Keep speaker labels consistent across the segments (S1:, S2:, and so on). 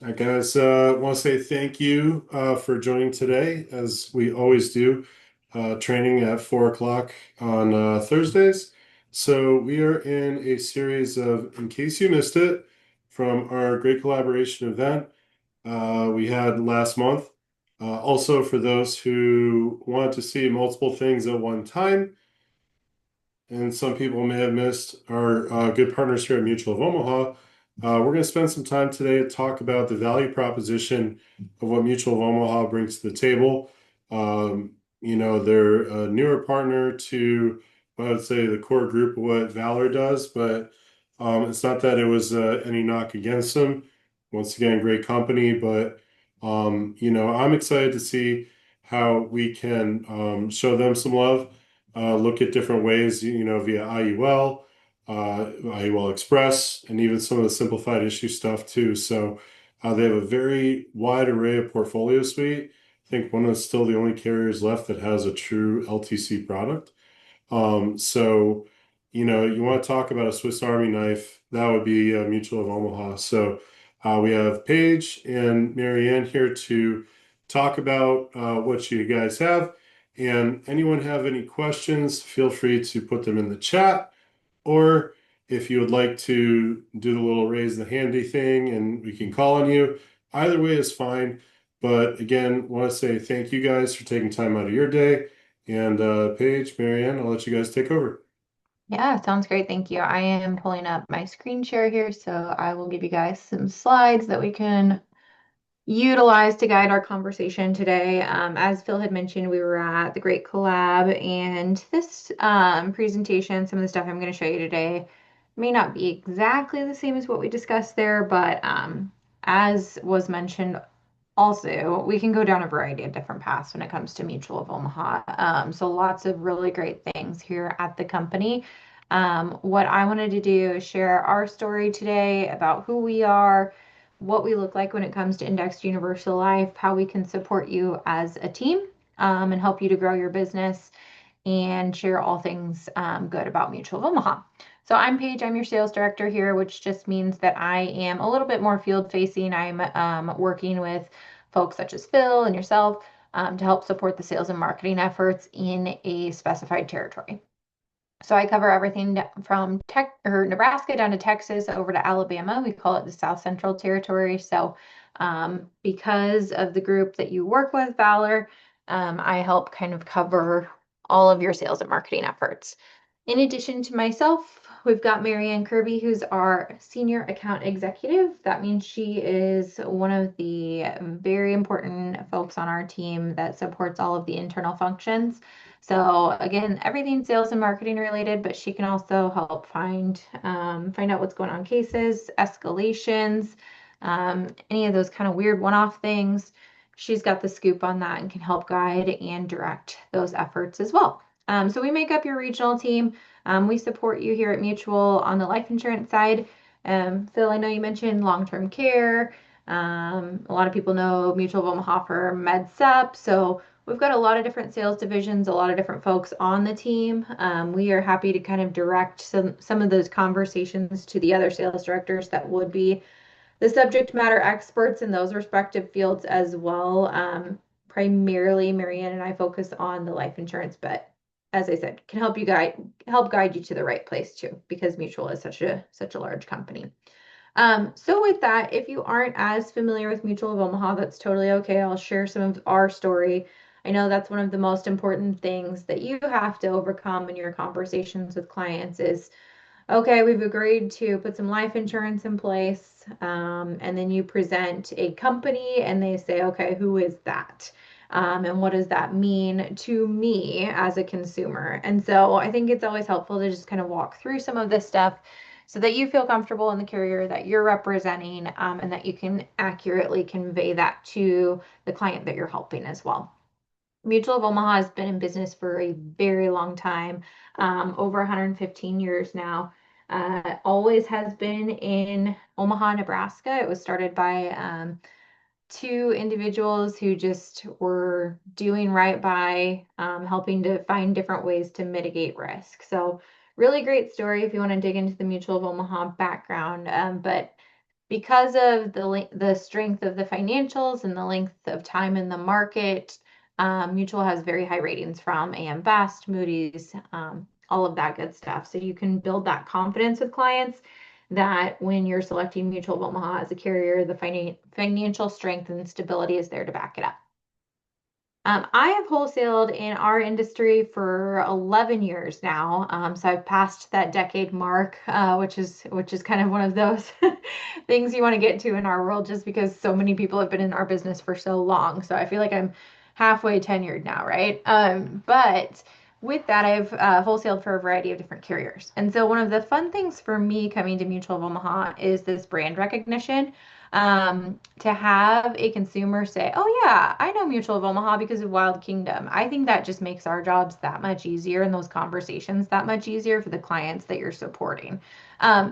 S1: Hi guys, want to say thank you for joining today, as we always do, training at 4 o'clock on Thursdays. So we are in a series of, in case you missed it, from our great collaboration event we had last month. Also, for those who want to see multiple things at one time, and some people may have missed our good partners here at Mutual of Omaha. We're going to spend some time today to talk about the value proposition of what Mutual of Omaha brings to the table. They're a newer partner to, I would say, the core group of what Valor does, but it's not that it was any knock against them. Once again, great company, but I'm excited to see how we can show them some love, look at different ways, via IUL, IUL Express, and even some of the simplified issue stuff too. So they have a very wide array of portfolio suite. I think one is still the only carriers left that has a true LTC product. So, you want to talk about a Swiss Army knife, that would be Mutual of Omaha. So we have Paige and Marianne here to talk about what you guys have. And anyone have any questions, feel free to put them in the chat. Or if you would like to do the little raise the handy thing and we can call on you, either way is fine. But again, want to say thank you guys for taking time out of your day. And Paige, Marianne, I'll let you guys take over.
S2: Yeah, sounds great. Thank you. I am pulling up my screen share here, so I will give you guys some slides that we can utilize to guide our conversation today. As Phil had mentioned, we were at the Great Collab, and this presentation, some of the stuff I'm going to show you today, may not be exactly the same as what we discussed there, but as was mentioned also, we can go down a variety of different paths when it comes to Mutual of Omaha. So lots of really great things here at the company. What I wanted to do is share our story today about who we are, what we look like when it comes to indexed universal life, how we can support you as a team, and help you to grow your business and share all things good about Mutual of Omaha. So I'm Paige, I'm your sales director here, which just means that I am a little bit more field facing. I'm working with folks such as Phil and yourself to help support the sales and marketing efforts in a specified territory. So I cover everything from tech or Nebraska down to Texas over to Alabama. We call it the South Central Territory. So because of the group that you work with, Valor, I help kind of cover all of your sales and marketing efforts. In addition to myself, we've got Marianne Kirby, who's our senior account executive. That means she is one of the very important folks on our team that supports all of the internal functions. So again, everything sales and marketing related, but she can also help find out what's going on cases, escalations, any of those kind of weird one-off things. She's got the scoop on that and can help guide and direct those efforts as well. So we make up your regional team. We support you here at Mutual on the life insurance side. Phil, I know you mentioned long-term care. A lot of people know Mutual of Omaha for MedSup. So we've got a lot of different sales divisions, a lot of different folks on the team. We are happy to kind of direct some of those conversations to the other sales directors that would be the subject matter experts in those respective fields as well. Primarily, Marianne and I focus on the life insurance, but as I said, can help guide you to the right place too, because Mutual is such a large company. So with that, if you aren't as familiar with Mutual of Omaha, that's totally okay. I'll share some of our story. I know that's one of the most important things that you have to overcome in your conversations with clients is, okay, we've agreed to put some life insurance in place. And then you present a company and they say, okay, who is that? And what does that mean to me as a consumer? And so I think it's always helpful to just kind of walk through some of this stuff so that you feel comfortable in the carrier that you're representing, and that you can accurately convey that to the client that you're helping as well. Mutual of Omaha has been in business for a very long time, over 115 years now. Always has been in Omaha, Nebraska. It was started by two individuals who just were doing right by helping to find different ways to mitigate risk. So, really great story if you want to dig into the Mutual of Omaha background. But Because of the strength of the financials and the length of time in the market, Mutual has very high ratings from AM Best, Moody's, all of that good stuff. So you can build that confidence with clients that when you're selecting Mutual of Omaha as a carrier, the financial strength and stability is there to back it up. I have wholesaled in our industry for 11 years now. So I've passed that decade mark, which is kind of one of those things you want to get to in our world, just because so many people have been in our business for so long. So I feel like I'm halfway tenured now, right? But with that, I've wholesaled for a variety of different carriers. And so one of the fun things for me coming to Mutual of Omaha is this brand recognition, to have a consumer say, "Oh yeah, I know Mutual of Omaha because of Wild Kingdom." I think that just makes our jobs that much easier and those conversations that much easier for the clients that you're supporting.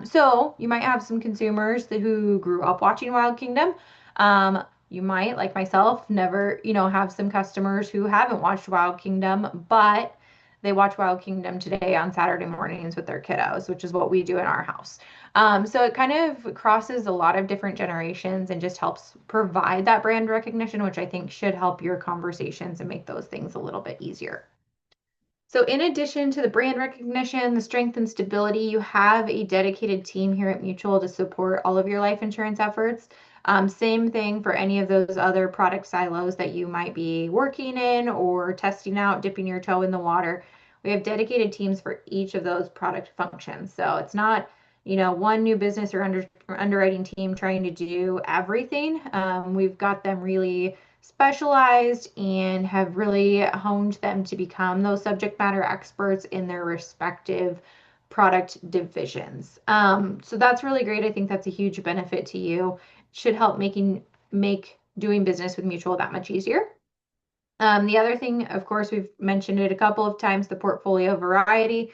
S2: So you might have some consumers who grew up watching Wild Kingdom. You might, like myself, never, have some customers who haven't watched Wild Kingdom, but they watch Wild Kingdom today on Saturday mornings with their kiddos, which is what we do in our house. So it kind of crosses a lot of different generations and just helps provide that brand recognition, which I think should help your conversations and make those things a little bit easier. So, in addition to the brand recognition, the strength and stability, you have a dedicated team here at Mutual to support all of your life insurance efforts. Same thing for any of those other product silos that you might be working in or testing out, dipping your toe in the water. We have dedicated teams for each of those product functions. So it's not, one new business or underwriting team trying to do everything. We've got them really specialized and have really honed them to become those subject matter experts in their respective product divisions. So that's really great. I think that's a huge benefit to you. It should help make doing business with Mutual that much easier. The other thing, of course, we've mentioned it a couple of times, the portfolio variety.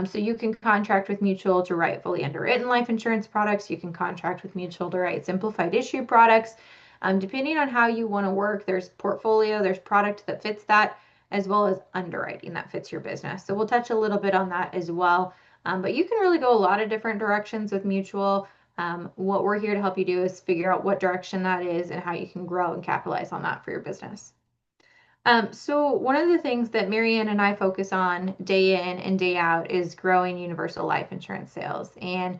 S2: So you can contract with Mutual to write fully underwritten life insurance products. You can contract with Mutual to write simplified issue products. Depending on how you want to work, there's portfolio, there's product that fits that, as well as underwriting that fits your business. So we'll touch a little bit on that as well. But you can really go a lot of different directions with Mutual. What we're here to help you do is figure out what direction that is and how you can grow and capitalize on that for your business. So one of the things that Marianne and I focus on day in and day out is growing universal life insurance sales. And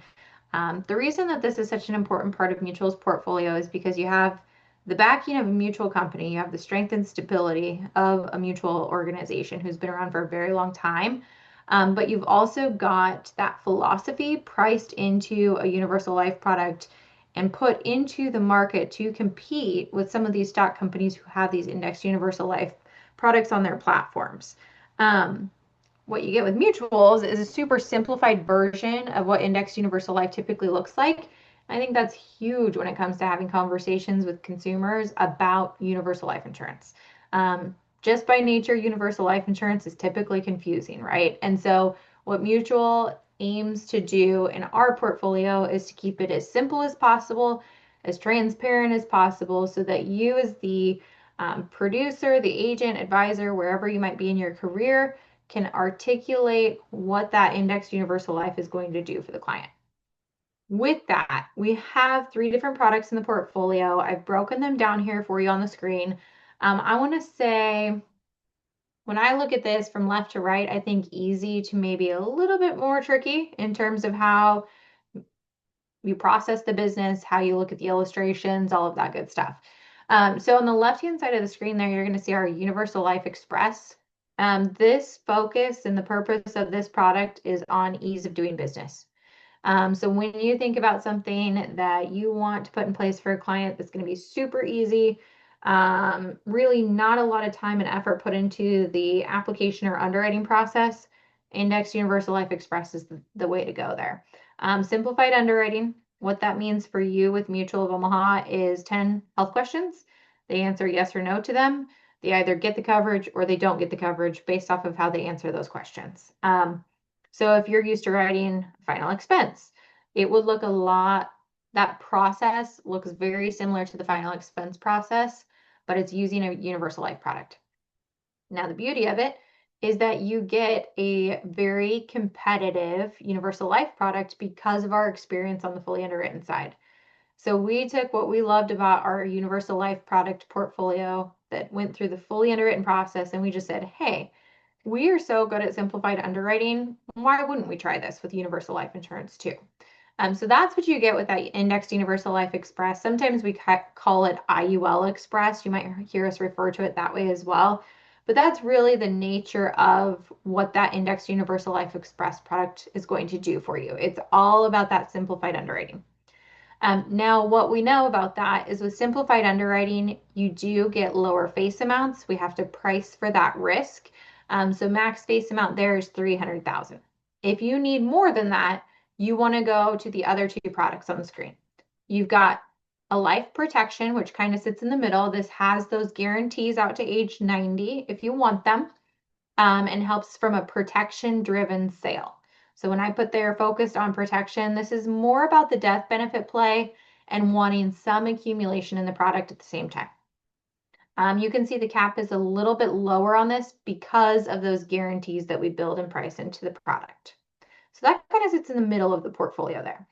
S2: the reason that this is such an important part of Mutual's portfolio is because you have the backing of a mutual company, you have the strength and stability of a mutual organization who's been around for a very long time. But you've also got that philosophy priced into a universal life product and put into the market to compete with some of these stock companies who have these indexed universal life products on their platforms. Um, what you get with mutuals is a super simplified version of what indexed universal life typically looks like. I think that's huge when it comes to having conversations with consumers about universal life insurance. Just by nature, universal life insurance is typically confusing, right? And so, what Mutual aims to do in our portfolio is to keep it as simple as possible, as transparent as possible, so that you, as the producer, the agent, advisor, wherever you might be in your career, can articulate what that indexed universal life is going to do for the client. With that, we have three different products in the portfolio. I've broken them down here for you on the screen. I want to say, when I look at this from left to right, I think easy to maybe a little bit more tricky in terms of how you process the business, how you look at the illustrations, all of that good stuff. So on the left-hand side of the screen there, you're going to see our Universal Life Express. This focus and the purpose of this product is on ease of doing business. So when you think about something that you want to put in place for a client that's going to be super easy, really not a lot of time and effort put into the application or underwriting process, Index Universal Life Express is the way to go there. Simplified underwriting, what that means for you with Mutual of Omaha is 10 health questions. They answer yes or no to them. They either get the coverage or they don't get the coverage based off of how they answer those questions. So if you're used to writing final expense, it would look a lot, that process looks very similar to the final expense process, but it's using a universal life product. Now, the beauty of it is that you get a very competitive universal life product because of our experience on the fully underwritten side. So we took what we loved about our universal life product portfolio that went through the fully underwritten process, and we just said, hey, we are so good at simplified underwriting. Why wouldn't we try this with universal life insurance too? So that's what you get with that indexed universal life express. Sometimes we call it IUL express. You might hear us refer to it that way as well. But that's really the nature of what that indexed universal life express product is going to do for you. It's all about that simplified underwriting. Now, what we know about that is with simplified underwriting, you do get lower face amounts. We have to price for that risk. So max face amount there is 300,000. If you need more than that, you want to go to the other two products on the screen. You've got a life protection, which kind of sits in the middle. This has those guarantees out to age 90 if you want them, and helps from a protection driven sale. So when I put there focused on protection, this is more about the death benefit play and wanting some accumulation in the product at the same time. You can see the cap is a little bit lower on this because of those guarantees that we build and price into the product. So that kind of sits in the middle of the portfolio there.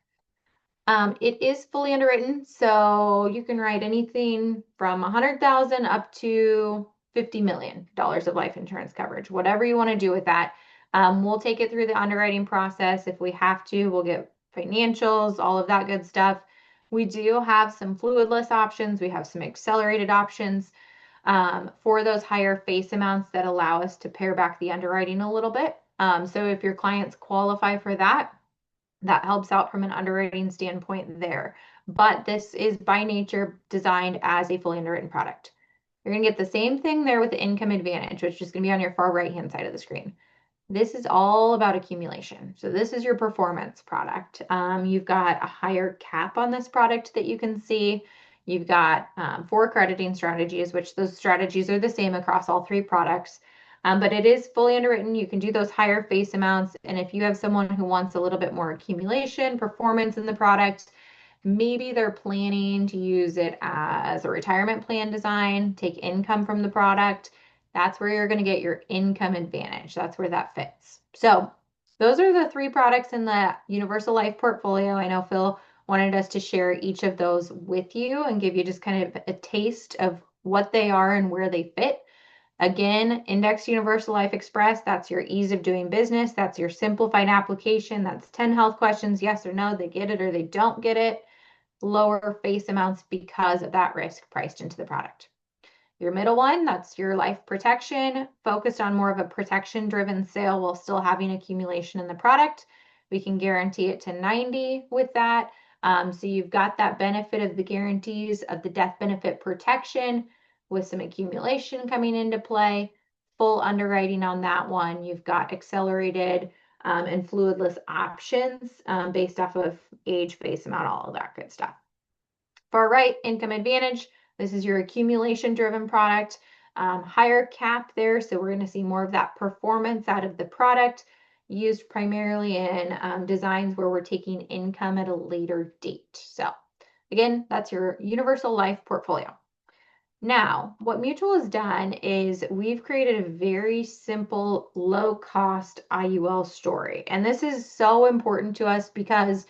S2: It is fully underwritten, so you can write anything from 100,000 up to $50 million of life insurance coverage, whatever you want to do with that. We'll take it through the underwriting process. If we have to, we'll get financials, all of that good stuff. We do have some fluidless options. We have some accelerated options for those higher face amounts that allow us to pare back the underwriting a little bit. So if your clients qualify for that, that helps out from an underwriting standpoint there. But this is by nature designed as a fully underwritten product. You're going to get the same thing there with the income advantage, which is going to be on your far right hand side of the screen. This is all about accumulation. So this is your performance product. You've got a higher cap on this product that you can see. You've got 4 crediting strategies, which those strategies are the same across all 3 products. But it is fully underwritten. You can do those higher face amounts. And if you have someone who wants a little bit more accumulation, performance in the product, maybe they're planning to use it as a retirement plan design, take income from the product. That's where you're going to get your income advantage. That's where that fits. So those are the 3 products in the Universal Life portfolio. I know Phil wanted us to share each of those with you and give you just kind of a taste of what they are and where they fit. Again, Index Universal Life Express, that's your ease of doing business. That's your simplified application. That's 10 health questions, yes or no. They get it or they don't get it. Lower face amounts because of that risk priced into the product. Your middle one, that's your life protection, focused on more of a protection driven sale while still having accumulation in the product. We can guarantee it to 90 with that. So you've got that benefit of the guarantees of the death benefit protection with some accumulation coming into play. Full underwriting on that one. You've got accelerated and fluidless options based off of age, face amount, all of that good stuff. Far right, income advantage. This is your accumulation driven product. Higher cap there, so we're going to see more of that performance out of the product used primarily in designs where we're taking income at a later date. So again, that's your universal life portfolio. Now, what Mutual has done is we've created a very simple, low cost IUL story. And this is so important to us because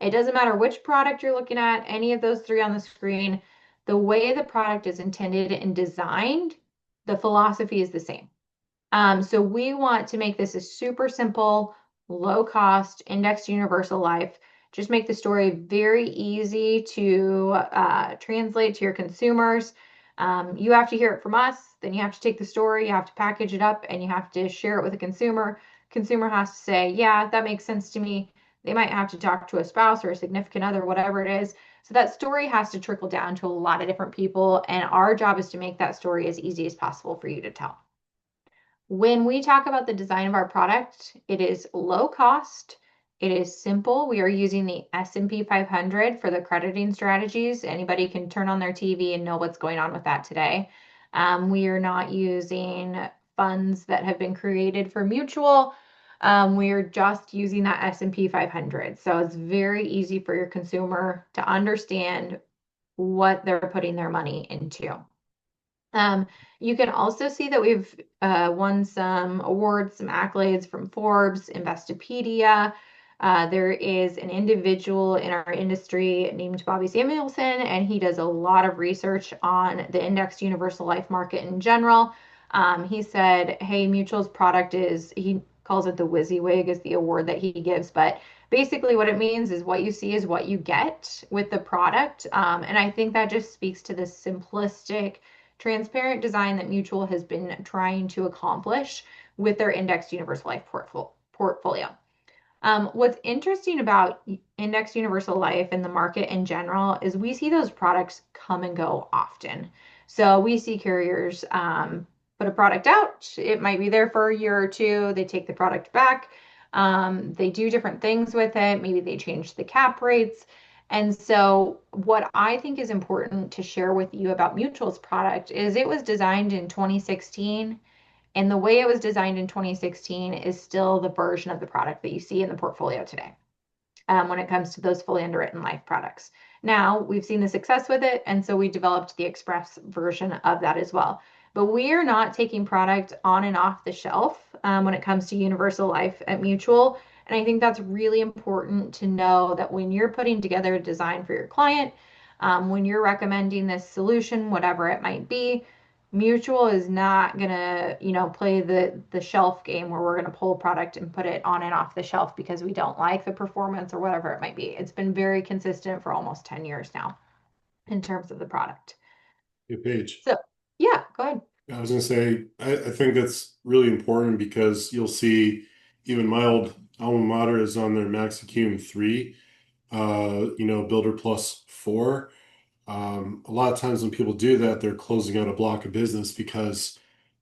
S2: it doesn't matter which product you're looking at, any of those 3 on the screen, the way the product is intended and designed, the philosophy is the same. So we want to make this a super simple, low cost, indexed universal life. Just make the story very easy to translate to your consumers. You have to hear it from us, then you have to take the story, you have to package it up, and you have to share it with a consumer. Consumer has to say, yeah, that makes sense to me. They might have to talk to a spouse or a significant other, whatever it is. So that story has to trickle down to a lot of different people, and our job is to make that story as easy as possible for you to tell. When we talk about the design of our product, it is low cost. It is simple. We are using the S&P 500 for the crediting strategies. Anybody can turn on their TV and know what's going on with that today. We are not using funds that have been created for Mutual. We are just using that S&P 500. So it's very easy for your consumer to understand what they're putting their money into. You can also see that we've won some awards, some accolades from Forbes, Investopedia. There is an individual in our industry named Bobby Samuelson, and he does a lot of research on the indexed universal life market in general. He said, "Hey, Mutual's product is," he calls it the WYSIWYG, is the award that he gives, but basically what it means is what you see is what you get with the product. And I think that just speaks to the simplistic, transparent design that Mutual has been trying to accomplish with their indexed universal life portfolio. What's interesting about Index Universal Life and the market in general is we see those products come and go often. So we see carriers put a product out. It might be there for a year or two. They take the product back. They do different things with it. Maybe they change the cap rates. And so, what I think is important to share with you about Mutual's product is it was designed in 2016, and the way it was designed in 2016 is still the version of the product that you see in the portfolio today when it comes to those fully underwritten life products. Now, we've seen the success with it, and so we developed the express version of that as well. But we are not taking product on and off the shelf when it comes to universal life at Mutual. And I think that's really important to know that when you're putting together a design for your client, when you're recommending this solution, whatever it might be, Mutual is not gonna, play the shelf game where we're gonna pull a product and put it on and off the shelf because we don't like the performance or whatever it might be. It's been very consistent for almost 10 years now in terms of the product.
S1: Hey, Paige.
S2: So, yeah, go ahead.
S1: I was gonna say, I think that's really important because you'll see even my old alma mater is on their Max Accum 3, Builder Plus 4. A lot of times when people do that, they're closing out a block of business because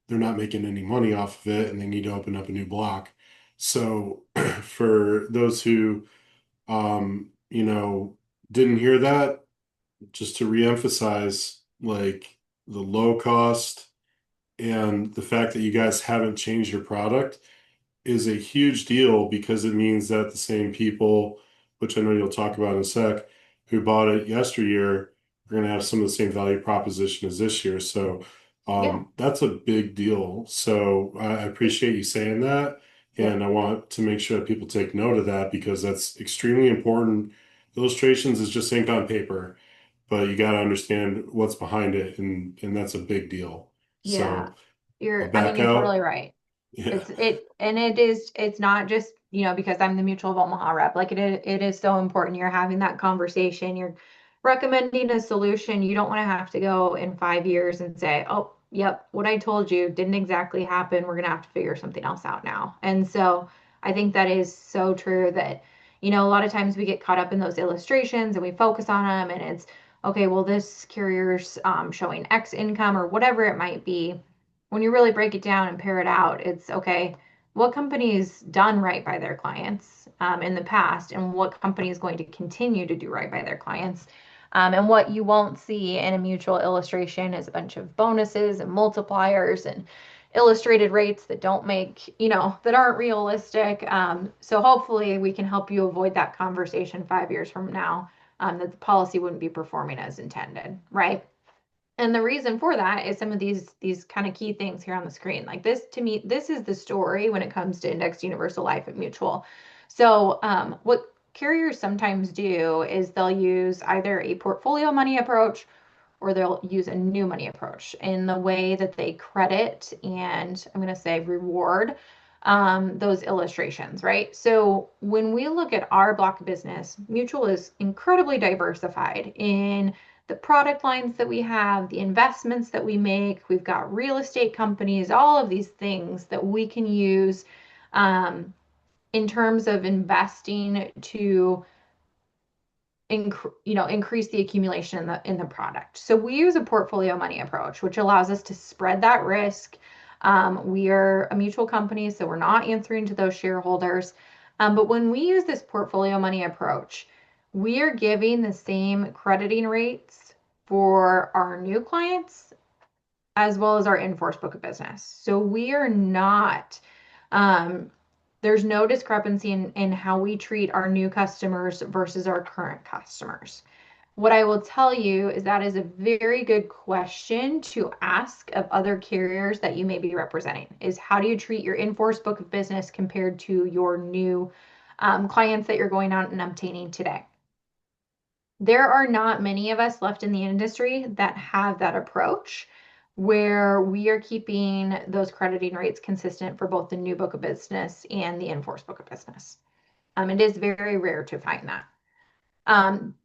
S1: they're not making any money off of it and they need to open up a new block. So for those who, didn't hear that, just to reemphasize, like the low cost and the fact that you guys haven't changed your product is a huge deal because it means that the same people, which I know you'll talk about in a sec, who bought it yesteryear are going to have some of the same value proposition as this year. So
S2: Yeah.
S1: that's a big deal. So I appreciate you saying that.
S2: Yep.
S1: And I want to make sure that people take note of that because that's extremely important. Illustrations is just ink on paper, but you got to understand what's behind it, and that's a big deal.
S2: Yeah.
S1: So I'll
S2: I mean,
S1: back
S2: you're totally
S1: out.
S2: right.
S1: Yeah.
S2: It's not just, because I'm the Mutual of Omaha rep. Like it is so important. You're having that conversation. You're recommending a solution. You don't want to have to go in 5 years and say, oh, yep, what I told you didn't exactly happen. We're gonna have to figure something else out now. And so I think that is so true that, a lot of times we get caught up in those illustrations and we focus on them and it's, okay, well, this carrier's showing X income or whatever it might be. When you really break it down and pare it out, it's okay, what company's done right by their clients in the past, and what company is going to continue to do right by their clients. And what you won't see in a mutual illustration is a bunch of bonuses and multipliers and illustrated rates that don't make, that aren't realistic. So hopefully we can help you avoid that conversation 5 years from now, that the policy wouldn't be performing as intended, right? And the reason for that is some of these kind of key things here on the screen. Like this, to me, this is the story when it comes to indexed universal life at Mutual. So what carriers sometimes do is they'll use either a portfolio money approach or they'll use a new money approach in the way that they credit and I'm going to say reward those illustrations, right? So when we look at our block of business, Mutual is incredibly diversified in the product lines that we have, the investments that we make. We've got real estate companies, all of these things that we can use in terms of investing to increase the accumulation in the product. So we use a portfolio money approach, which allows us to spread that risk. We are a mutual company, so we're not answering to those shareholders. But when we use this portfolio money approach, we are giving the same crediting rates for our new clients as well as our in-force book of business. So we are not, um, there's no discrepancy in how we treat our new customers versus our current customers. What I will tell you is that is a very good question to ask of other carriers that you may be representing is how do you treat your in-force book of business compared to your new clients that you're going out and obtaining today. There are not many of us left in the industry that have that approach where we are keeping those crediting rates consistent for both the new book of business and the in-force book of business. It is very rare to find that. Um,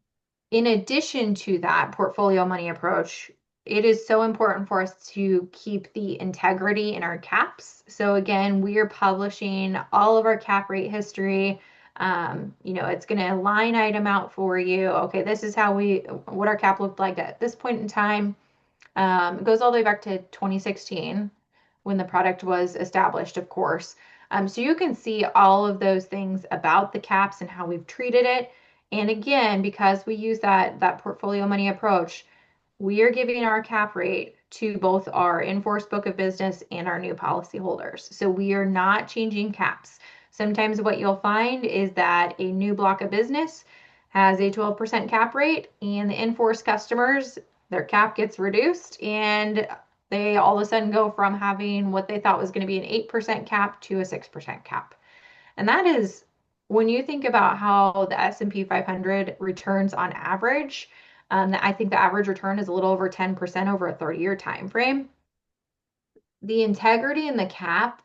S2: in addition to that portfolio money approach, it is so important for us to keep the integrity in our caps. So again, we are publishing all of our cap rate history. It's going to line item out for you. Okay, this is what our cap looked like at this point in time. It goes all the way back to 2016 when the product was established, of course. So you can see all of those things about the caps and how we've treated it. And again, because we use that portfolio money approach, we are giving our cap rate to both our in-force book of business and our new policy holders. So we are not changing caps. Sometimes what you'll find is that a new block of business has a 12% cap rate, and the in-force customers, their cap gets reduced, and they all of a sudden go from having what they thought was going to be an 8% cap to a 6% cap. And that is when you think about how the S&P 500 returns on average, I think the average return is a little over 10% over a 30-year time frame. The integrity in the cap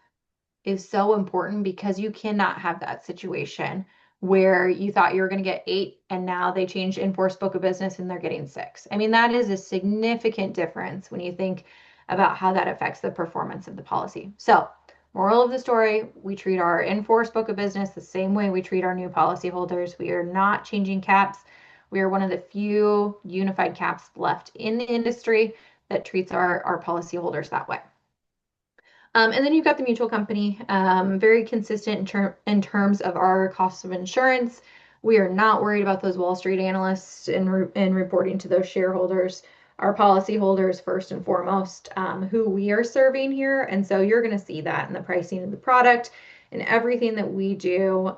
S2: is so important because you cannot have that situation where you thought you were going to get 8 and now they changed in-force book of business and they're getting 6. I mean, that is a significant difference when you think about how that affects the performance of the policy. So, moral of the story, we treat our in-force book of business the same way we treat our new policy holders. We are not changing caps. We are one of the few unified caps left in the industry that treats our policy holders that way. And then you've got the mutual company, very consistent in terms of our costs of insurance. We are not worried about those Wall Street analysts in reporting to those shareholders. Our policy holders, first and foremost, who we are serving here. And so you're going to see that in the pricing of the product and everything that we do.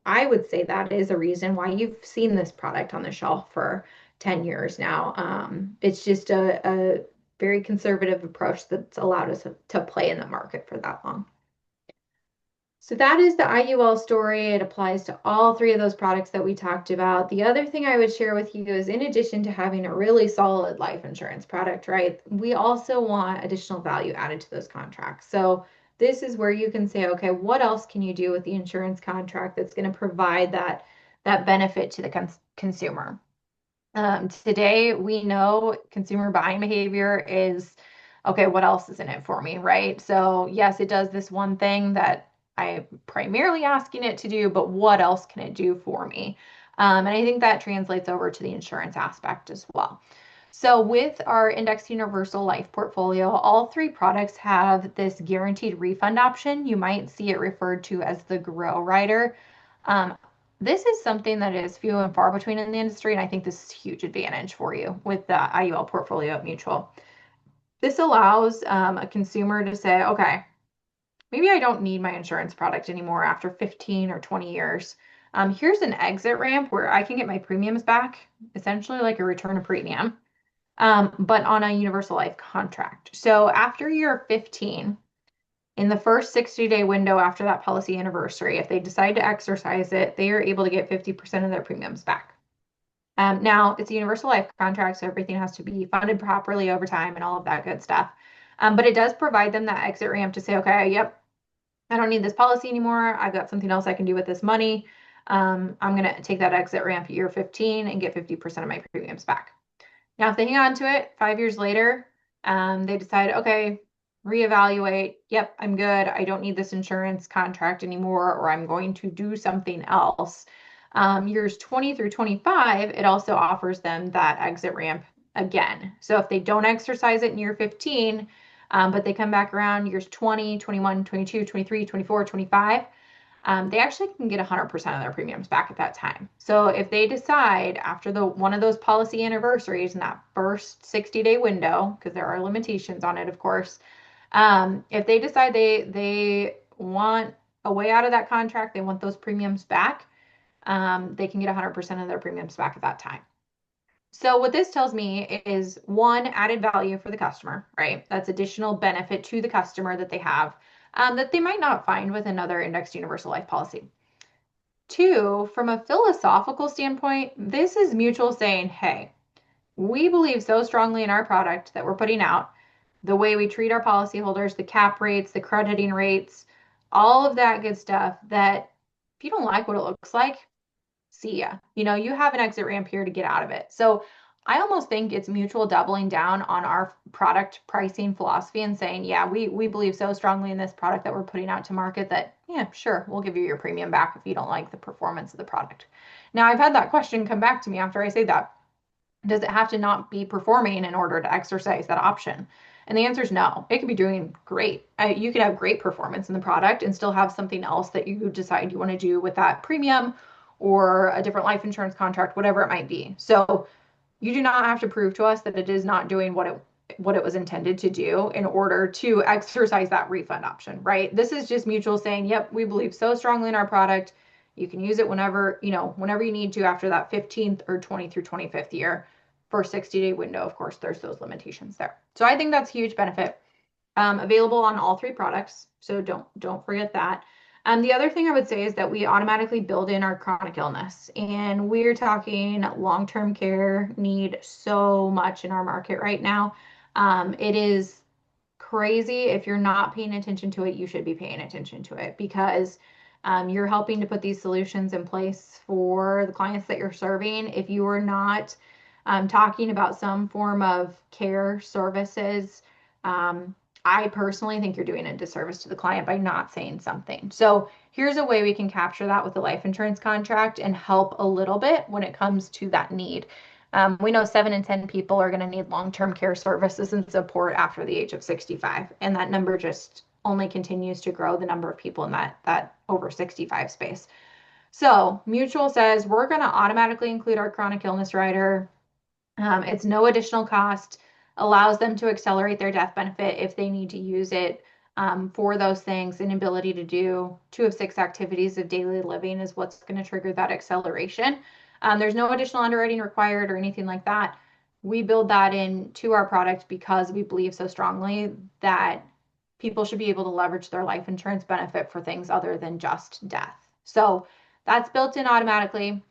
S2: I would say that is a reason why you've seen this product on the shelf for 10 years now. It's just a very conservative approach that's allowed us to play in the market for that long. So that is the IUL story. It applies to all three of those products that we talked about. The other thing I would share with you is in addition to having a really solid life insurance product, right, we also want additional value added to those contracts. So this is where you can say, okay, what else can you do with the insurance contract that's going to provide that benefit to the consumer? Today, we know consumer buying behavior is okay, what else is in it for me, right? So, yes, it does this one thing that I'm primarily asking it to do, but what else can it do for me? And I think that translates over to the insurance aspect as well. So, with our Index Universal Life portfolio, all three products have this guaranteed refund option. You might see it referred to as the Grow Rider. Um, this is something that is few and far between in the industry, and I think this is a huge advantage for you with the IUL portfolio at Mutual. This allows a consumer to say, okay, maybe I don't need my insurance product anymore after 15 or 20 years. Here's an exit ramp where I can get my premiums back, essentially like a return of premium, but on a universal life contract. So after year 15, in the first 60-day window after that policy anniversary, if they decide to exercise it, they are able to get 50% of their premiums back. Now, it's a universal life contract, so everything has to be funded properly over time and all of that good stuff. But it does provide them that exit ramp to say, okay, yep, I don't need this policy anymore. I've got something else I can do with this money. I'm going to take that exit ramp at year 15 and get 50% of my premiums back. Now, if they hang on to it 5 years later, they decide, okay, reevaluate. Yep, I'm good. I don't need this insurance contract anymore, or I'm going to do something else. Years 20 through 25, it also offers them that exit ramp again. So if they don't exercise it in year 15, but they come back around years 20, 21, 22, 23, 24, 25, they actually can get 100% of their premiums back at that time. So if they decide after one of those policy anniversaries in that first 60-day window, because there are limitations on it, of course, if they decide they want a way out of that contract, they want those premiums back, they can get 100% of their premiums back at that time. So what this tells me is one, added value for the customer, right? That's additional benefit to the customer that they have. that they might not find with another indexed universal life policy. Two, from a philosophical standpoint, this is mutual saying, hey, we believe so strongly in our product that we're putting out, the way we treat our policyholders, the cap rates, the crediting rates, all of that good stuff, that if you don't like what it looks like, see ya. You have an exit ramp here to get out of it. So I almost think it's mutual doubling down on our product pricing philosophy and saying, yeah, we believe so strongly in this product that we're putting out to market that, yeah, sure, we'll give you your premium back if you don't like the performance of the product. Now, I've had that question come back to me after I say that. Does it have to not be performing in order to exercise that option? And the answer is no. It could be doing great. You could have great performance in the product and still have something else that you decide you want to do with that premium or a different life insurance contract, whatever it might be. So you do not have to prove to us that it is not doing what it was intended to do in order to exercise that refund option, right? This is just mutual saying, yep, we believe so strongly in our product. You can use it whenever you need to after that 15th or 20 through 25th year. For 60-day window, of course, there's those limitations there. So I think that's a huge benefit. Available on all three products, so don't forget that. The other thing I would say is that we automatically build in our chronic illness, and we're talking long-term care need so much in our market right now. It is crazy. If you're not paying attention to it, you should be paying attention to it because you're helping to put these solutions in place for the clients that you're serving. If you are not talking about some form of care services, um, I personally think you're doing a disservice to the client by not saying something. So here's a way we can capture that with the life insurance contract and help a little bit when it comes to that need. We know 7 in 10 people are going to need long-term care services and support after the age of 65, and that number just only continues to grow, the number of people in that over 65 space. So Mutual says we're going to automatically include our chronic illness rider. It's no additional cost, allows them to accelerate their death benefit if they need to use it for those things. An ability to do 2 of 6 activities of daily living is what's going to trigger that acceleration. There's no additional underwriting required or anything like that. We build that into our product because we believe so strongly that people should be able to leverage their life insurance benefit for things other than just death. So that's built in automatically.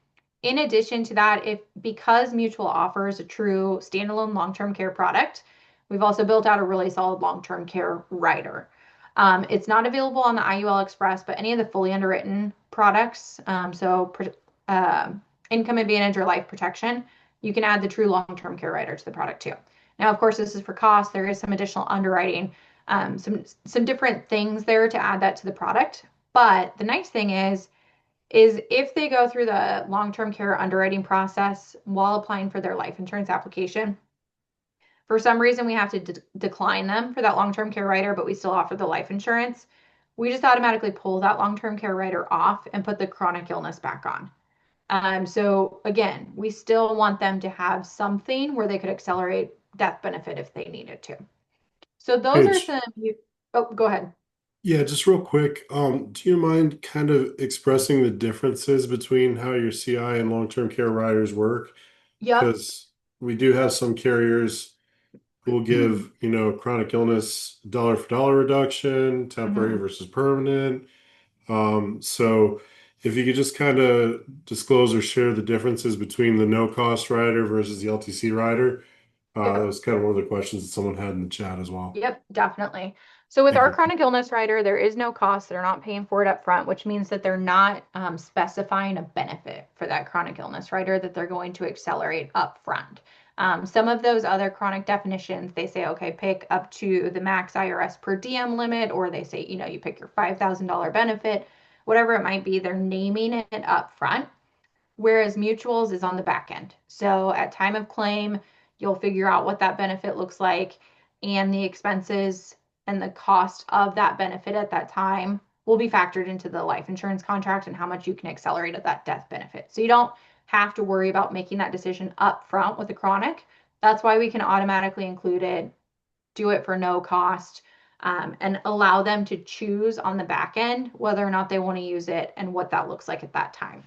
S2: In addition to that, if because Mutual offers a true standalone long-term care product, we've also built out a really solid long-term care rider. It's not available on the IUL Express, but any of the fully underwritten products, uh, Income Advantage or Life Protection, you can add the true long-term care rider to the product too. Now, of course, this is for cost. There is some additional underwriting, some different things there to add that to the product. But the nice thing is if they go through the long-term care underwriting process while applying for their life insurance application, for some reason we have to decline them for that long-term care rider, but we still offer the life insurance. We just automatically pull that long-term care rider off and put the chronic illness back on. So again, we still want them to have something where they could accelerate death benefit if they needed to. So those are
S1: Paige,
S2: some. Oh, go ahead.
S1: yeah, just real quick, do you mind kind of expressing the differences between how your CI and long-term care riders work?
S2: Yep.
S1: Because we do have some carriers who will give, chronic illness dollar for dollar reduction, temporary
S2: Mhm.
S1: versus permanent. So if you could just kind of disclose or share the differences between the no-cost rider versus the LTC rider. That
S2: Yep.
S1: was kind of one of the questions that someone had in the chat as well.
S2: Yep, definitely. So with
S1: Thank
S2: our
S1: you.
S2: chronic illness rider, there is no cost. They're not paying for it up front, which means that they're not specifying a benefit for that chronic illness rider that they're going to accelerate up front. Some of those other chronic definitions, they say, okay, pick up to the max IRS per diem limit, or they say, you pick your $5,000 benefit, whatever it might be, they're naming it up front, whereas mutuals is on the back end. So at time of claim, you'll figure out what that benefit looks like and the expenses and the cost of that benefit at that time will be factored into the life insurance contract and how much you can accelerate at that death benefit. So you don't have to worry about making that decision up front with the chronic. That's why we can automatically include it, do it for no cost, and allow them to choose on the back end whether or not they want to use it and what that looks like at that time.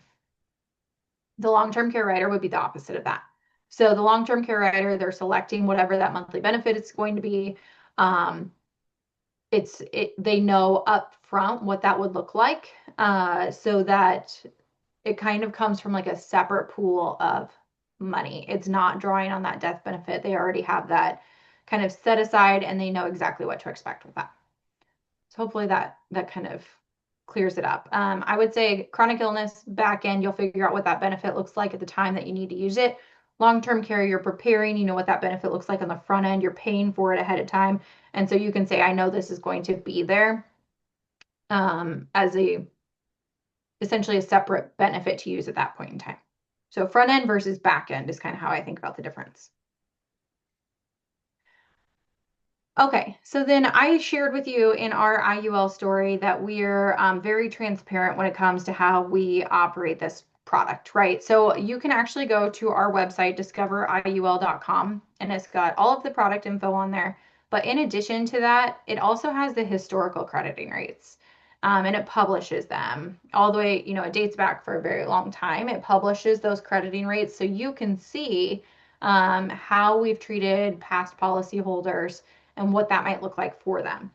S2: The long-term care rider would be the opposite of that. So the long-term care rider, they're selecting whatever that monthly benefit is going to be. Um, they know up front what that would look like, so that it kind of comes from like a separate pool of money. It's not drawing on that death benefit. They already have that kind of set aside and they know exactly what to expect with that. So hopefully that kind of clears it up. I would say chronic illness back end, you'll figure out what that benefit looks like at the time that you need to use it. Long-term care, you're preparing, you know what that benefit looks like on the front end, you're paying for it ahead of time. And so you can say, I know this is going to be there, as a essentially a separate benefit to use at that point in time. So front end versus back end is kind of how I think about the difference. Okay, so then I shared with you in our IUL story that we're very transparent when it comes to how we operate this product, right? So you can actually go to our website, discoveriul.com, and it's got all of the product info on there. But in addition to that, it also has the historical crediting rates. And it publishes them all the way, you know, it dates back for a very long time. It publishes those crediting rates so you can see how we've treated past policyholders and what that might look like for them.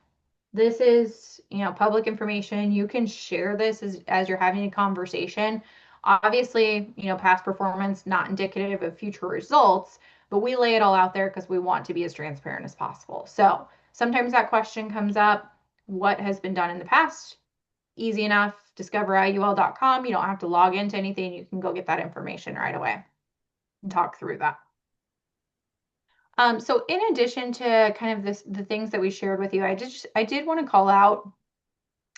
S2: This is, you know, public information. You can share this as you're having a conversation. Obviously, you know, past performance not indicative of future results, but we lay it all out there because we want to be as transparent as possible. So sometimes that question comes up, what has been done in the past? Easy enough, discoveriul.com. You don't have to log into anything. You can go get that information right away and talk through that. So in addition to kind of the things that we shared with you, I did want to call out,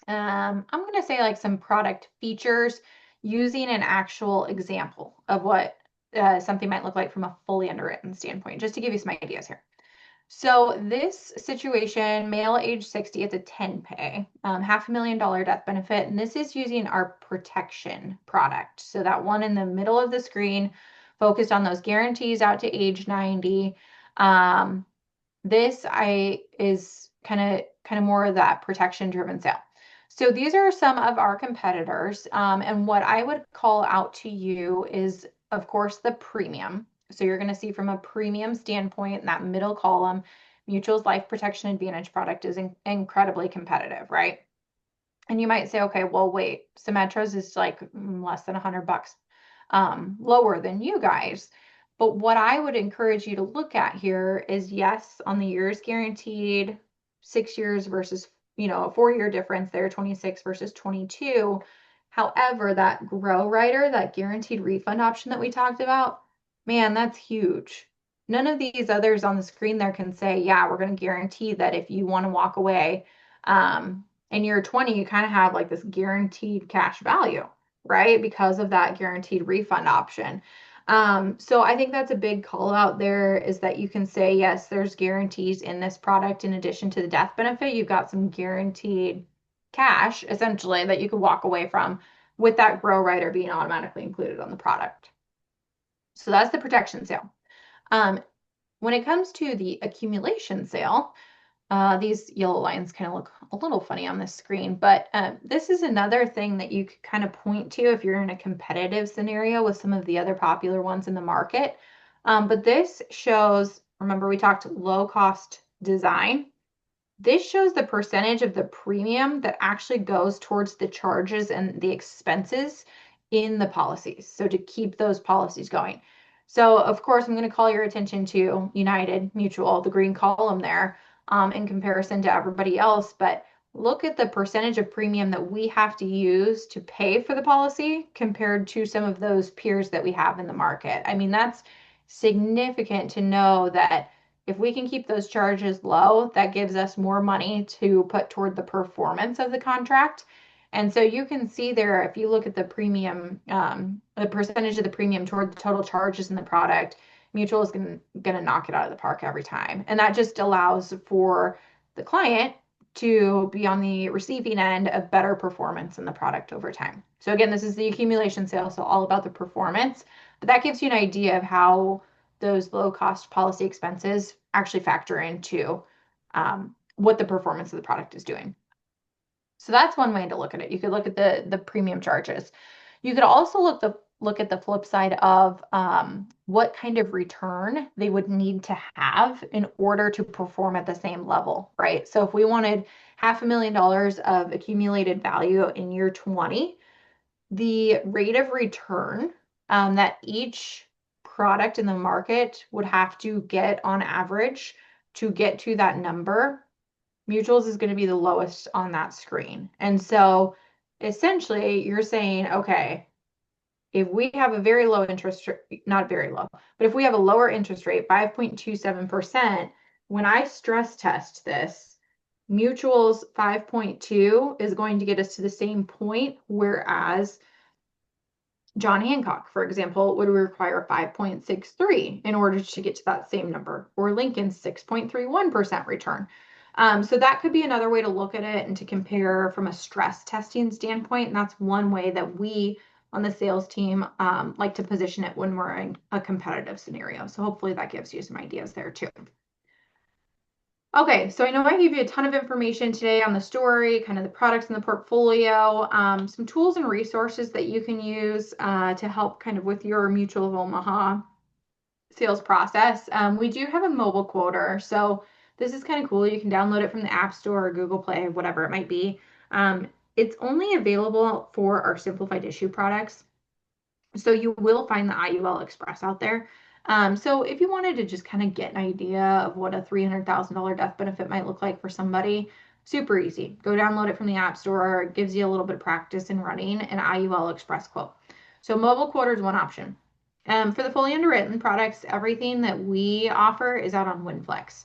S2: I'm going to say like some product features using an actual example of what something might look like from a fully underwritten standpoint, just to give you some ideas here. So this situation, male age 60, it's a 10 pay, $500,000 death benefit, and this is using our protection product. So that one in the middle of the screen, focused on those guarantees out to age 90. Um, this I is kind of more of that protection driven sale. So these are some of our competitors, and what I would call out to you is, of course, the premium. So you're going to see from a premium standpoint in that middle column, Mutual's Life Protection Advantage product is incredibly competitive, right? And you might say, okay, well, wait, Symetra's is like less than $100 lower than you guys. But what I would encourage you to look at here is, yes, on the years guaranteed, 6 years versus, you know, a 4 year difference there, 26 versus 22. However, that grow rider, that guaranteed refund option that we talked about, man, that's huge. None of these others on the screen there can say, yeah, we're going to guarantee that if you want to walk away, in year 20, you kind of have like this guaranteed cash value, right? Because of that guaranteed refund option. So I think that's a big call out there, is that you can say, yes, there's guarantees in this product. In addition to the death benefit, you've got some guaranteed cash essentially that you could walk away from, with that grow rider being automatically included on the product. So that's the protection sale. When it comes to the accumulation sale, these yellow lines kind of look a little funny on this screen, but this is another thing that you could kind of point to if you're in a competitive scenario with some of the other popular ones in the market. But this shows, remember we talked low cost design. This shows the percentage of the premium that actually goes towards the charges and the expenses in the policies. So to keep those policies going. So of course, I'm going to call your attention to United Mutual, the green column there, in comparison to everybody else. But look at the percentage of premium that we have to use to pay for the policy compared to some of those peers that we have in the market. I mean, that's significant to know that if we can keep those charges low, that gives us more money to put toward the performance of the contract. And so you can see there, if you look at the premium, the percentage of the premium toward the total charges in the product, Mutual is going to knock it out of the park every time. And that just allows for the client to be on the receiving end of better performance in the product over time. So again, this is the accumulation sale, so all about the performance, but that gives you an idea of how those low cost policy expenses actually factor into what the performance of the product is doing. So that's one way to look at it. You could look at the premium charges. You could also look at the flip side of what kind of return they would need to have in order to perform at the same level, right? So if we wanted $500,000 of accumulated value in year 20, the rate of return that each product in the market would have to get on average to get to that number, mutuals is going to be the lowest on that screen. And so essentially, you're saying, okay, if we have a very low interest rate, not very low, but if we have a lower interest rate, 5.27%, when I stress test this, mutuals 5.2 is going to get us to the same point, whereas John Hancock, for example, would require 5.63 in order to get to that same number, or Lincoln's 6.31% return. So that could be another way to look at it and to compare from a stress testing standpoint. And that's one way that we on the sales team like to position it when we're in a competitive scenario. So hopefully that gives you some ideas there too. Okay, so I know I gave you a ton of information today on the story, kind of the products in the portfolio, some tools and resources that you can use to help kind of with your Mutual of Omaha sales process. We do have a mobile quoter, so this is kind of cool. You can download it from the App Store or Google Play, whatever it might be. It's only available for our simplified issue products. So you will find the IUL Express out there. So if you wanted to just kind of get an idea of what a $300,000 death benefit might look like for somebody, super easy. Go download it from the App Store. It gives you a little bit of practice in running an IUL Express quote. So mobile quoter is one option. For the fully underwritten products, everything that we offer is out on WinFlex.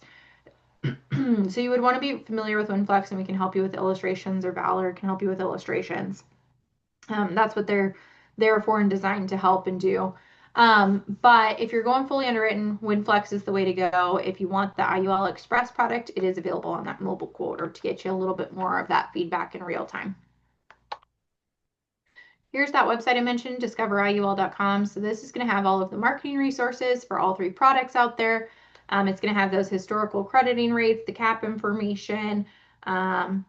S2: So you would want to be familiar with WinFlex, and we can help you with illustrations, or Valor can help you with illustrations. That's what they're there for and designed to help and do. But if you're going fully underwritten, WinFlex is the way to go. If you want the IUL Express product, it is available on that mobile quoter to get you a little bit more of that feedback in real time. Here's that website I mentioned, discoveriul.com. So this is going to have all of the marketing resources for all three products out there. It's going to have those historical crediting rates, the cap information,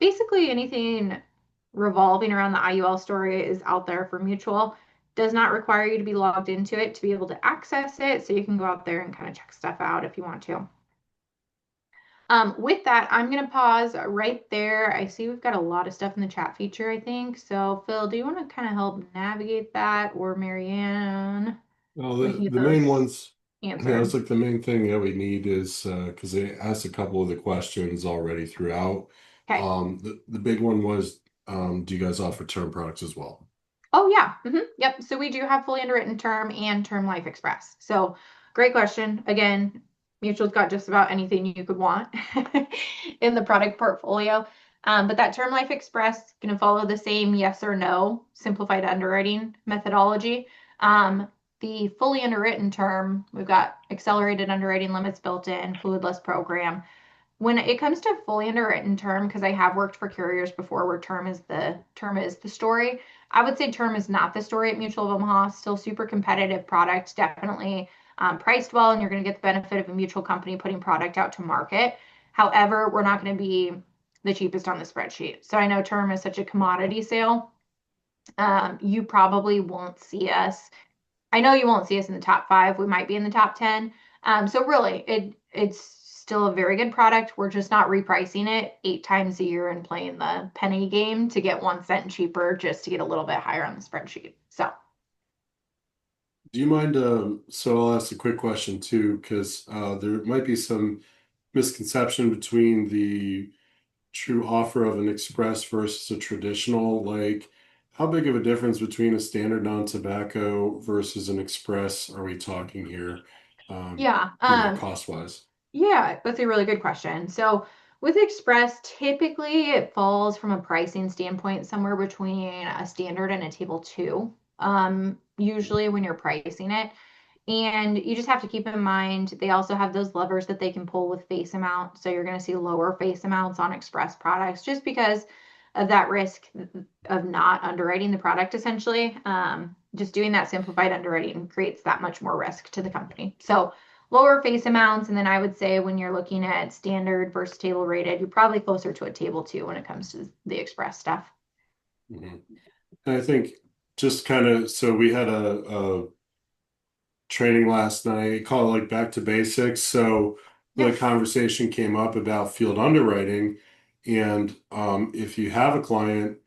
S2: basically anything revolving around the IUL story is out there for Mutual. Does not require you to be logged into it to be able to access it. So you can go out there and kind of check stuff out if you want to. With that, I'm going to pause right there. I see we've got a lot of stuff in the chat feature, I think. So, Phil, do you want to kind of help navigate that, or Marianne?
S1: Well,
S2: We can get
S1: the main
S2: those
S1: ones, yeah, it's
S2: answered.
S1: like the main thing that we need is because they asked a couple of the questions already throughout.
S2: Okay.
S1: The big one was, do you guys offer term products as well?
S2: Oh, yeah. Yep. So we do have fully underwritten term and term life express. So great question. Again, Mutual's got just about anything you could want in the product portfolio. But that term life express going to follow the same yes or no simplified underwriting methodology. The fully underwritten term, we've got accelerated underwriting limits built in, fluidless program. When it comes to fully underwritten term, because I have worked for carriers before where term is the story, I would say term is not the story at Mutual of Omaha. Still super competitive product, definitely priced well, and you're going to get the benefit of a mutual company putting product out to market. However, we're not going to be the cheapest on the spreadsheet. So I know term is such a commodity sale. You probably won't see us. I know you won't see us in the top 5. We might be in the top 10. So really, it's still a very good product. We're just not repricing it 8 times a year and playing the penny game to get 1 cent cheaper just to get a little bit higher on the spreadsheet. So
S1: Do you mind? So I'll ask a quick question too, because there might be some misconception between the true offer of an express versus a traditional. Like, how big of a difference between a standard non-tobacco versus an express are we talking here? Um,
S2: yeah,
S1: cost wise.
S2: yeah, that's a really good question. So with Express, typically it falls from a pricing standpoint somewhere between a standard and a table two. Usually when you're pricing it. And you just have to keep in mind they also have those levers that they can pull with face amount. So you're going to see lower face amounts on Express products just because of that risk of not underwriting the product essentially. Just doing that simplified underwriting creates that much more risk to the company. So lower face amounts. And then I would say when you're looking at standard versus table rated, you're probably closer to a table two when it comes to the Express stuff.
S1: Mhm. And I think just kind of, so we had a training last night, call it like back to basics. So the
S2: Yeah.
S1: conversation came up about field underwriting. And if you have a client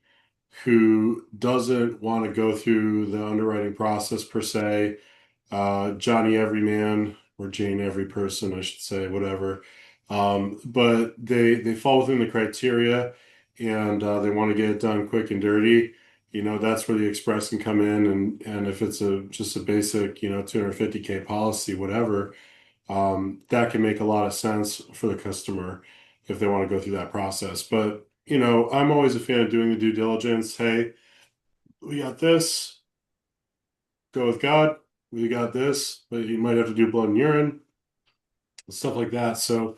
S1: who doesn't want to go through the underwriting process per se, Johnny Everyman or Jane Every Person, I should say, whatever. But they fall within the criteria and they want to get it done quick and dirty. That's where the Express can come in and if it's a just a basic, 250K policy, whatever, that can make a lot of sense for the customer if they want to go through that process. But, I'm always a fan of doing the due diligence. Hey, we got this, go with God. We got this, but you might have to do blood and urine, stuff like that. So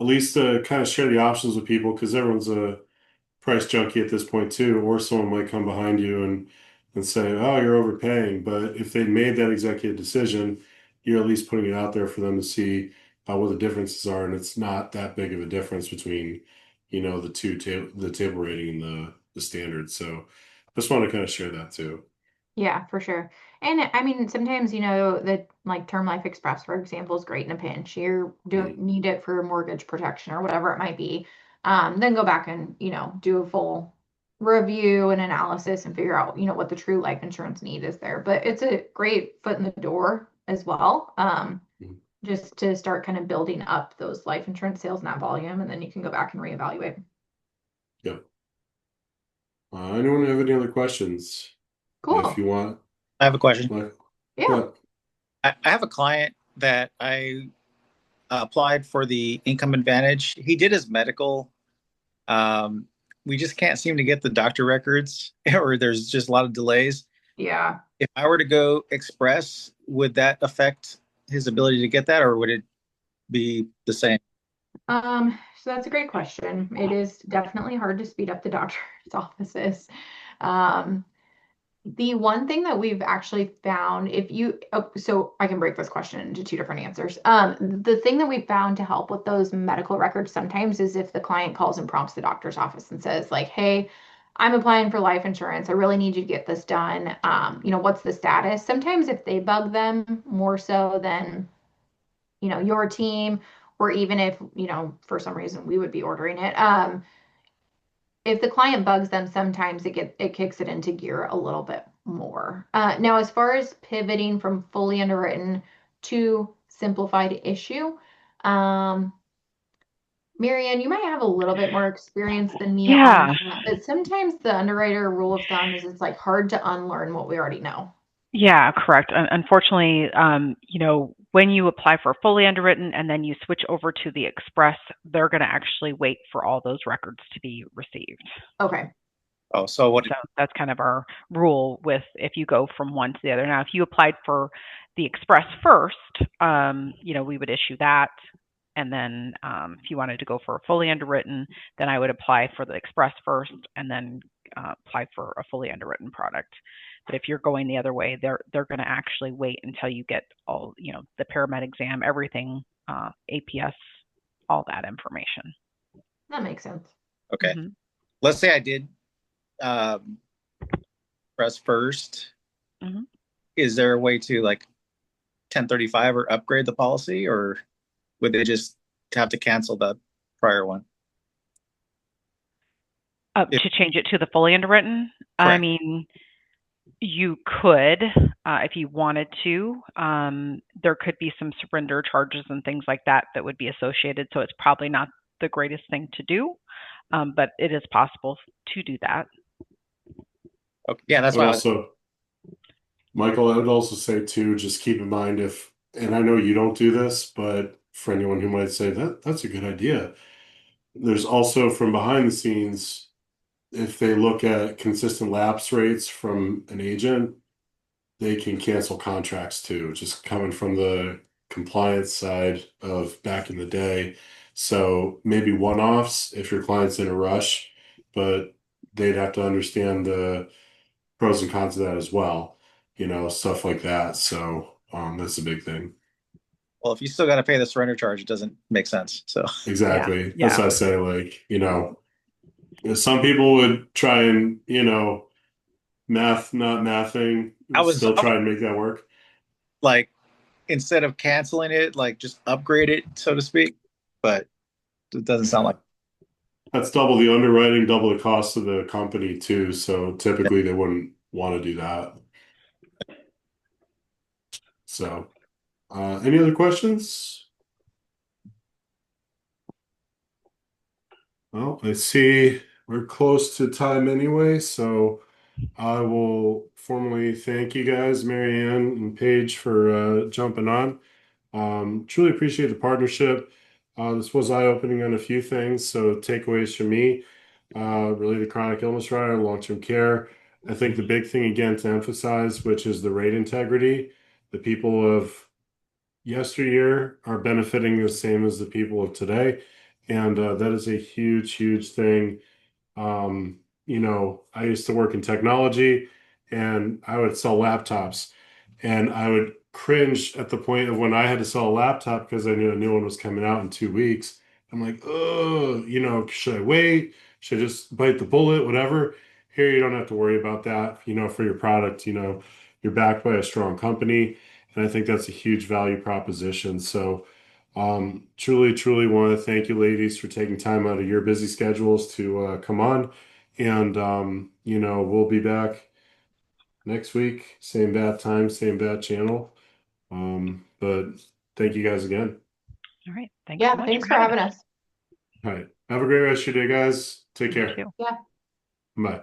S1: at least kind of share the options with people because everyone's a price junkie at this point too, or someone might come behind you and say, "Oh, you're overpaying." But if they made that executive decision, you're at least putting it out there for them to see what the differences are, and it's not that big of a difference between, the table rating and the standard. So just want to kind of share that too.
S2: Yeah, for sure. And I mean, sometimes, that like Term Life Express, for example, is great in a pinch. You don't
S1: Mhm.
S2: need it for mortgage protection or whatever it might be. Then go back and, do a full review and analysis and figure out, what the true life insurance need is there. But it's a great foot in the door as well.
S1: Mhm.
S2: Just to start kind of building up those life insurance sales and that volume, and then you can go back and reevaluate.
S1: Yep. Anyone have any other questions? If
S2: Cool.
S1: you want,
S3: I have a question.
S1: like,
S2: Yeah.
S1: yeah.
S3: I have a client that I applied for the income advantage. He did his medical. Um, we just can't seem to get the doctor records, or there's just a lot of delays.
S2: Yeah.
S3: If I were to go express, would that affect his ability to get that, or would it be the same?
S2: So that's a great question. It is definitely hard to speed up the doctor's offices. Um, the one thing that we've actually found, so I can break this question into two different answers. The thing that we found to help with those medical records sometimes is if the client calls and prompts the doctor's office and says, like, hey, I'm applying for life insurance. I really need you to get this done. What's the status? Sometimes if they bug them more so than your team, or even if, for some reason we would be ordering it. If the client bugs them, sometimes it kicks it into gear a little bit more. Now, as far as pivoting from fully underwritten to simplified issue, um, Marianne, you might have a little bit more experience than me on
S4: Yeah,
S2: that, but sometimes the underwriter rule of thumb is it's like hard to unlearn what we already know.
S4: yeah, correct. Unfortunately, when you apply for fully underwritten and then you switch over to the express, they're going to actually wait for all those records to be received.
S2: Okay.
S3: Oh, so what?
S4: So that's kind of our rule with if you go from one to the other. Now, if you applied for the express first, we would issue that. And then if you wanted to go for a fully underwritten, then I would apply for the express first and then apply for a fully underwritten product. But if you're going the other way, they're going to actually wait until you get all, the paramed exam, everything, APS, all that information.
S2: That makes sense.
S3: Okay.
S4: Hmm.
S3: Let's say I did um, press first.
S4: Hmm.
S3: Is there a way to like 1035 or upgrade the policy, or would they just have to cancel the prior one? If
S4: To change it to the fully underwritten, I
S3: correct.
S4: mean, you could, if you wanted to. There could be some surrender charges and things like that that would be associated. So it's probably not the greatest thing to do, but it is possible to do that.
S3: Okay. Yeah,
S1: I
S3: that's
S1: would
S3: why I was.
S1: also, Michael, I would also say too, just keep in mind if, and I know you don't do this, but for anyone who might say that that's a good idea, there's also from behind the scenes, if they look at consistent lapse rates from an agent, they can cancel contracts too, just coming from the compliance side of back in the day. So maybe one-offs if your client's in a rush, but they'd have to understand the pros and cons of that as well, stuff like that. So that's a big thing.
S3: Well, if you still got to pay the surrender charge, it doesn't make sense. So
S4: Yeah.
S1: Exactly. That's
S4: Yeah.
S1: what I say. Like, some people would try and, math not mathing,
S3: I was
S1: still try and make that work.
S3: like, instead of canceling it, like just upgrade it, so to speak. But it doesn't sound like.
S1: That's double the underwriting, double the cost of the company too. So typically they wouldn't want to do that. So, any other questions? Well, I see we're close to time anyway, so I will formally thank you guys, Mary Ann and Paige, for jumping on. Truly appreciate the partnership. This was eye-opening on a few things, so takeaways from me, related chronic illness rider, long-term care. I think the big thing again to emphasize, which is the rate integrity. The people of yesteryear are benefiting the same as the people of today, and that is a huge, huge thing. I used to work in technology and I would sell laptops, and I would cringe at the point of when I had to sell a laptop because I knew a new one was coming out in 2 weeks. I'm like, oh, should I wait? Should I just bite the bullet? Whatever. Here, you don't have to worry about that, for your product. You're backed by a strong company. And I think that's a huge value proposition. So, truly, truly want to thank you, ladies, for taking time out of your busy schedules to come on. And, we'll be back next week. Same bad time, same bad channel. But thank you guys again.
S4: All right. Thanks so
S2: Yeah,
S4: much
S2: thanks
S4: for
S2: for
S4: having us.
S2: having us.
S1: All right. Have a great rest of your day, guys. Take
S4: You
S1: care.
S4: too.
S2: Yeah.
S1: Bye.